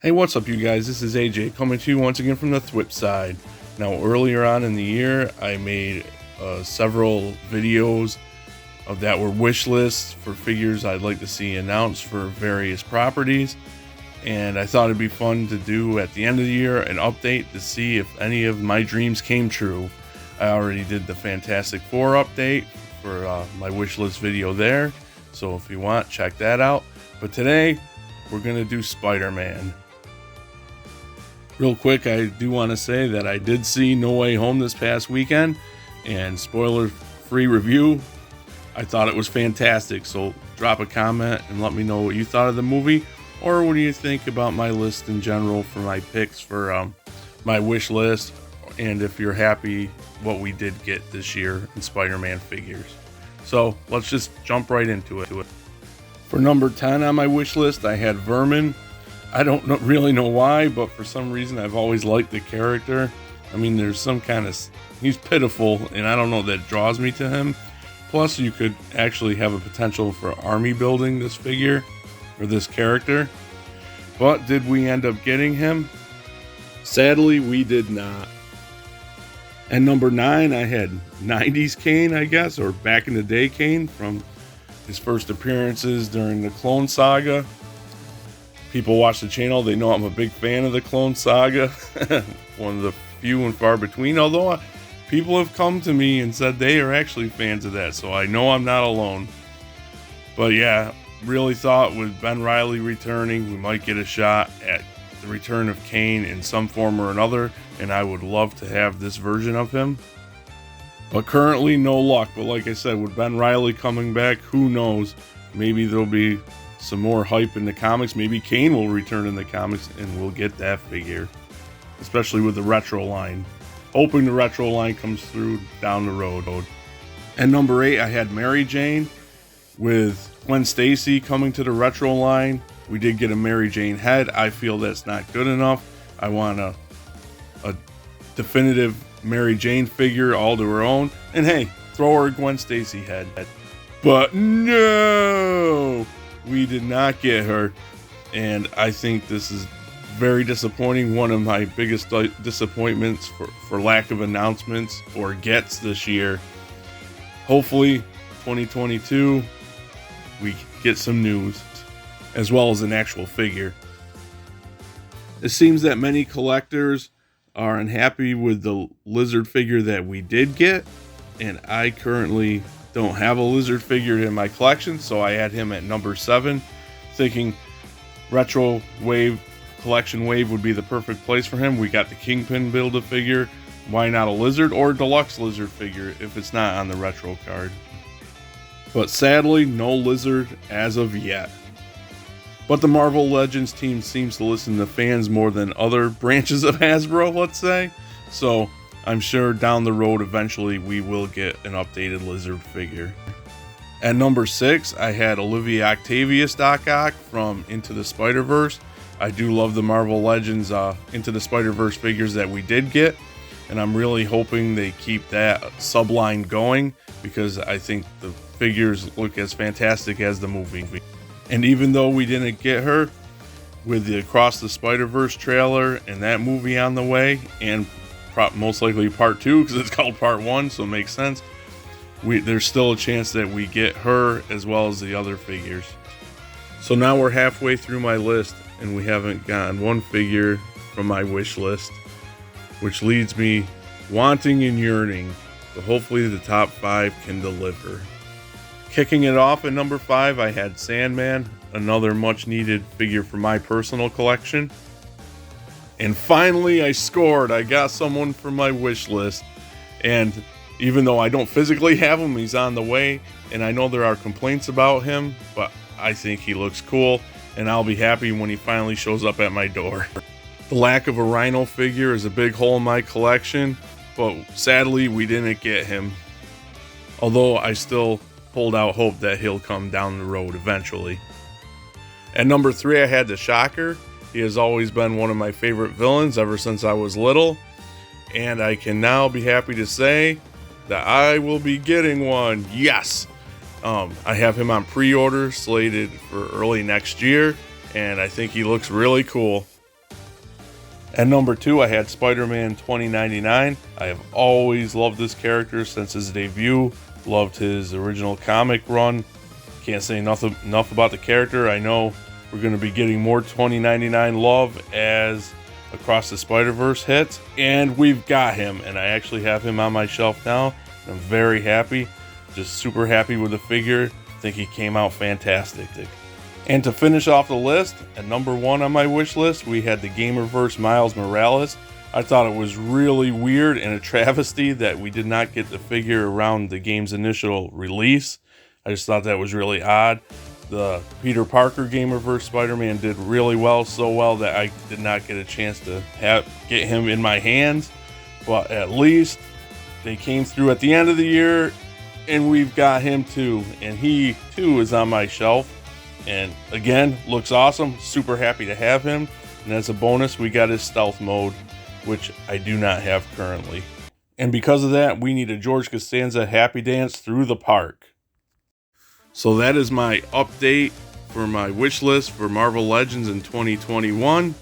Hey, what's up, you guys? This is AJ coming to you once again from the Thwip side. Now, earlier on in the year, I made several videos that were wish lists for figures I'd like to see announced for various properties. And I thought it'd be fun to do at the end of the year an update to see if any of my dreams came true. I already did the Fantastic Four update for my wish list video there. So if you want, check that out. But today, we're going to do Spider-Man. Real quick, I do want to say that I did see No Way Home this past weekend, and spoiler-free review, I thought it was fantastic. So drop a comment and let me know what you thought of the movie, or what do you think about my list in general for my picks for my wish list, and if you're happy what we did get this year in Spider-Man figures. So let's just jump right into it. For number 10 on my wish list, I had Vermin. I don't really know why, but for some reason I've always liked the character. I mean, there's some kind of... he's pitiful, and I don't know, that draws me to him. Plus, you could actually have a potential for army building this figure, or this character. But did we end up getting him? Sadly, we did not. And number 9, I had 90s Kane, I guess, or back in the day Kane, from his first appearances during the Clone Saga. People watch the channel, they know I'm a big fan of the Clone Saga. One of the few and far between, although people have come to me and said they are actually fans of that, so I know I'm not alone. But yeah, really thought with Ben Reilly returning, we might get a shot at the return of Kane in some form or another, and I would love to have this version of him. But currently, no luck. But like I said, with Ben Reilly coming back, who knows? Maybe there'll be some more hype in the comics. Maybe Kane will return in the comics and we'll get that figure, especially with the retro line. Hoping the retro line comes through down the road. And number 8, I had Mary Jane. With Gwen Stacy coming to the retro line, we did get a Mary Jane head. I feel that's not good enough. I want a definitive Mary Jane figure all to her own. And hey, throw her a Gwen Stacy head. But no! We did not get her, and I think this is very disappointing. One of my biggest disappointments for lack of announcements or gets this year. Hopefully 2022 we get some news as well as an actual figure. It seems that many collectors are unhappy with the Lizard figure that we did get, and I currently don't have a Lizard figure in my collection, so I had him at number 7, thinking retro wave, collection wave would be the perfect place for him. We got the Kingpin Build-A-Figure. Why not a Lizard or deluxe Lizard figure if it's not on the retro card? But sadly, no Lizard as of yet. But the Marvel Legends team seems to listen to fans more than other branches of Hasbro, let's say. So I'm sure down the road, eventually, we will get an updated Lizard figure. At number 6, I had Olivia Octavius Doc Ock from Into the Spider-Verse. I do love the Marvel Legends Into the Spider-Verse figures that we did get, and I'm really hoping they keep that subline going, because I think the figures look as fantastic as the movie. And even though we didn't get her, with the Across the Spider-Verse trailer and that movie on the way, and most likely part 2 because it's called part 1, so it makes sense. There's still a chance that we get her as well as the other figures. So now we're halfway through my list and we haven't gotten one figure from my wish list, which leads me wanting and yearning, but hopefully the top 5 can deliver. Kicking it off at number 5, I had Sandman, another much needed figure for my personal collection. And finally, I scored. I got someone from my wish list. And even though I don't physically have him, he's on the way. And I know there are complaints about him, but I think he looks cool. And I'll be happy when he finally shows up at my door. The lack of a Rhino figure is a big hole in my collection, but sadly, we didn't get him. Although I still hold out hope that he'll come down the road eventually. At number 3, I had the Shocker. He has always been one of my favorite villains ever since I was little, and I can now be happy to say that I will be getting one. Yes! I have him on pre-order, slated for early next year, and I think he looks really cool. At number 2, I had Spider-Man 2099. I have always loved this character since his debut. Loved his original comic run. Can't say enough about the character. I know we're going to be getting more 2099 love as Across the Spider-Verse hits. And we've got him. And I actually have him on my shelf now. I'm very happy. Just super happy with the figure. I think he came out fantastic. And to finish off the list, at number 1 on my wish list, we had the Gamerverse Miles Morales. I thought it was really weird and a travesty that we did not get the figure around the game's initial release. I just thought that was really odd. The Peter Parker Gamerverse Spider-Man did really well, so well that I did not get a chance to get him in my hands. But at least they came through at the end of the year, and we've got him too. And he too is on my shelf. And again, looks awesome. Super happy to have him. And as a bonus, we got his stealth mode, which I do not have currently. And because of that, we need a George Costanza Happy Dance through the park. So that is my update for my wish list for Marvel Legends in 2021.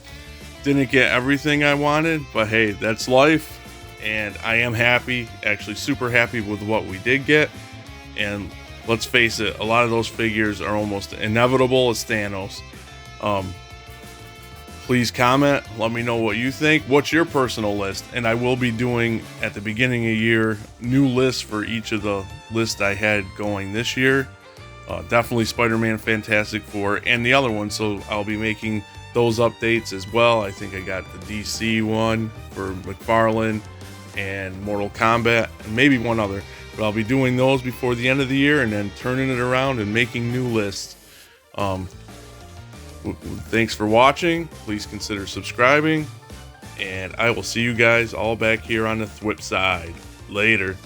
Didn't get everything I wanted, but hey, that's life. And I am happy, actually super happy with what we did get. And let's face it, a lot of those figures are almost inevitable as Thanos. Please comment, let me know what you think. What's your personal list? And I will be doing, at the beginning of the year, new lists for each of the lists I had going this year. Definitely Spider-Man, Fantastic Four, and the other one, so I'll be making those updates as well. I think I got the DC one for McFarlane and Mortal Kombat, and maybe one other. But I'll be doing those before the end of the year and then turning it around and making new lists. Thanks for watching. Please consider subscribing. And I will see you guys all back here on the Thwip side. Later.